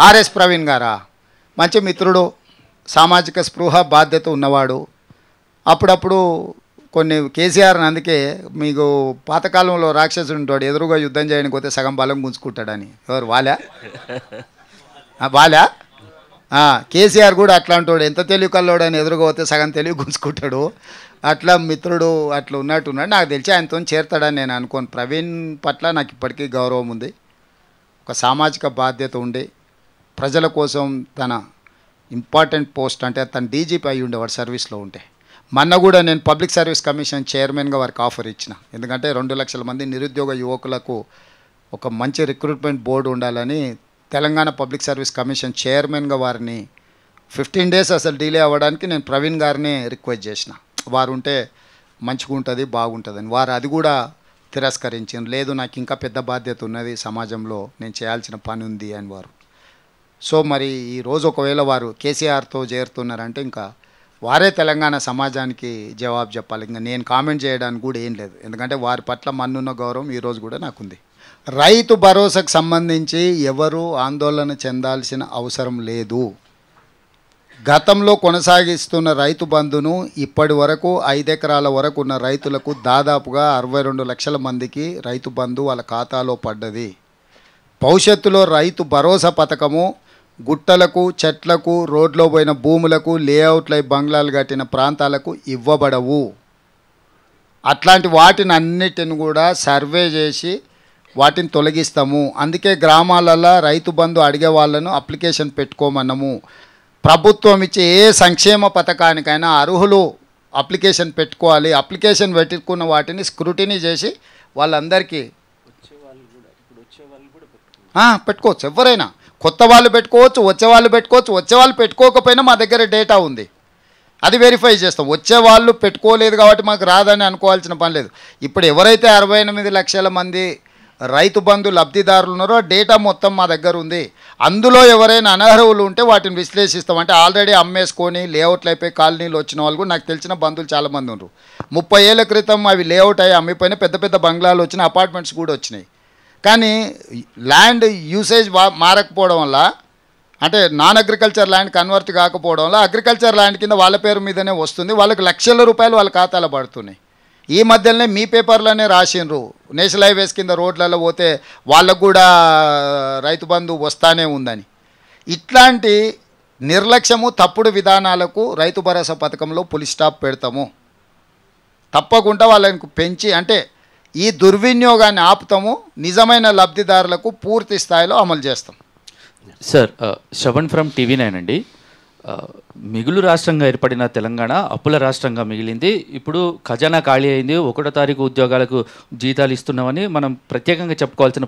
RS Praveen గారా, మంచి మిత్రుడు, సామాజిక స్పృహ బాధ్యత ఉన్నవాడు. అప్పుడప్పుడు కొన్ని కేసీఆర్ అందుకే మీకు పాతకాలంలో రాక్షసుడు ఉంటాడు, ఎదురుగా యుద్ధం చేయడానికి పోతే సగం బలం గుంజుకుంటాడని. ఎవరు వాలా వాలా కేసీఆర్ కూడా అట్లా అంటాడు, ఎంత తెలివి కల్లోడు అని ఎదురుగా పోతే సగం తెలివి గుంజుకుంటాడు. అట్లా మిత్రుడు అట్లా ఉన్నట్టున్నాడు. నాకు తెలిసి ఆయనతో చేరుతాడని నేను అనుకోను. ప్రవీణ్ పట్ల నాకు ఇప్పటికీ గౌరవం ఉంది. ఒక సామాజిక బాధ్యత ఉండి ప్రజల కోసం తన ఇంపార్టెంట్ పోస్ట్ అంటే తన డీజీపీ అయి ఉండేవాడు సర్వీస్లో ఉంటే. మొన్న కూడా నేను పబ్లిక్ సర్వీస్ కమిషన్ చైర్మన్గా వారికి ఆఫర్ ఇచ్చిన. ఎందుకంటే 2 లక్షల మంది నిరుద్యోగ యువకులకు ఒక మంచి రిక్రూట్మెంట్ బోర్డు ఉండాలని తెలంగాణ పబ్లిక్ సర్వీస్ కమిషన్ చైర్మన్గా వారిని 15 డేస్ అసలు డిలే అవ్వడానికి నేను ప్రవీణ్ గారిని రిక్వెస్ట్ చేసిన. వారు ఉంటే మంచిగా ఉంటుంది, బాగుంటుందని. వారు అది కూడా తిరస్కరించారు. లేదు, నాకు ఇంకా పెద్ద బాధ్యత ఉన్నది, సమాజంలో నేను చేయాల్సిన పని ఉంది అని వారు. సో మరి ఈరోజు ఒకవేళ వారు కేసీఆర్తో చేరుతున్నారంటే ఇంకా వారే తెలంగాణ సమాజానికి జవాబు చెప్పాలి. ఇంకా నేను కామెంట్ చేయడానికి కూడా ఏం లేదు, ఎందుకంటే వారి పట్ల మన్నున్న గౌరవం ఈరోజు కూడా నాకుంది. రైతు భరోసాకు సంబంధించి ఎవరు ఆందోళన చెందాల్సిన అవసరం లేదు. గతంలో కొనసాగిస్తున్న రైతు బంధును ఇప్పటి వరకు 5 ఎకరాల వరకు ఉన్న రైతులకు దాదాపుగా 62 లక్షల మందికి రైతు బంధు వాళ్ళ ఖాతాలో పడ్డది. భవిష్యత్తులో రైతు భరోసా పథకము గుట్టలకు, చెట్లకు, రోడ్లో పోయిన భూములకు, లేఅవుట్లై బంగ్లాలు కట్టిన ప్రాంతాలకు ఇవ్వబడవు. అట్లాంటి వాటిని అన్నిటిని కూడా సర్వే చేసి వాటిని తొలగిస్తాము. అందుకే గ్రామాలలో రైతు బంధు అడిగే వాళ్ళను అప్లికేషన్ పెట్టుకోమన్నాము. ప్రభుత్వం ఇచ్చే ఏ సంక్షేమ పథకానికైనా అర్హులు అప్లికేషన్ పెట్టుకోవాలి. అప్లికేషన్ పెట్టుకున్న వాటిని స్క్రూటినీ చేసి వాళ్ళందరికీ పెట్టుకోవచ్చు. ఎవరైనా కొత్త వాళ్ళు పెట్టుకోవచ్చు, వచ్చేవాళ్ళు పెట్టుకోవచ్చు. వచ్చేవాళ్ళు పెట్టుకోకపోయినా మా దగ్గర డేటా ఉంది, అది వెరిఫై చేస్తాం. వచ్చేవాళ్ళు పెట్టుకోలేదు కాబట్టి మాకు రాదని అనుకోవాల్సిన పని లేదు. ఇప్పుడు ఎవరైతే 68 లక్షల మంది రైతు బంధు లబ్ధిదారులు ఉన్నారో డేటా మొత్తం మా దగ్గర ఉంది. అందులో ఎవరైనా అనర్హులు ఉంటే వాటిని విశ్లేషిస్తాం. అంటే ఆల్రెడీ అమ్మేసుకొని లేఅవుట్లు అయిపోయి కాలనీలు వచ్చిన వాళ్ళు కూడా నాకు తెలిసిన బంధువులు చాలామంది ఉన్నారు. 30 ఏళ్ళ క్రితం అవి లేఅవుట్ అయ్యి అమ్మిపోయిన పెద్ద పెద్ద బంగ్లాలు వచ్చినాయి, అపార్ట్మెంట్స్ కూడా వచ్చినాయి. కానీ ల్యాండ్ యూసేజ్ మారకపోవడం వల్ల, అంటే నాన్ అగ్రికల్చర్ ల్యాండ్ కన్వర్ట్ కాకపోవడం వల్ల అగ్రికల్చర్ ల్యాండ్ కింద వాళ్ళ పేరు మీదనే వస్తుంది. వాళ్ళకి లక్షల రూపాయలు వాళ్ళ ఖాతాలో పడుతున్నాయి. ఈ మధ్యలోనే మీ పేపర్లోనే రాసిండ్రు, నేషనల్ హైవేస్ కింద రోడ్లలో పోతే వాళ్ళకు కూడా రైతు బంధు వస్తానే ఉందని. ఇట్లాంటి నిర్లక్ష్యము, తప్పుడు విధానాలకు రైతు భరోసా పథకంలో పులి స్టాప్ పెడతాము. తప్పకుండా వాళ్ళని పెంచి అంటే ఈ దుర్వినియోగాన్ని ఆపుతాము. నిజమైన లబ్ధిదారులకు పూర్తి స్థాయిలో అమలు చేస్తాం. సార్, శ్రవణ్ ఫ్రమ్ TV9 అండి. మిగులు రాష్ట్రంగా ఏర్పడిన తెలంగాణ అప్పుల రాష్ట్రంగా మిగిలింది. ఇప్పుడు ఖజానా ఖాళీ అయింది. 1వ తారీఖు ఉద్యోగాలకు జీతాలు ఇస్తున్నామని మనం ప్రత్యేకంగా చెప్పుకోవాల్సిన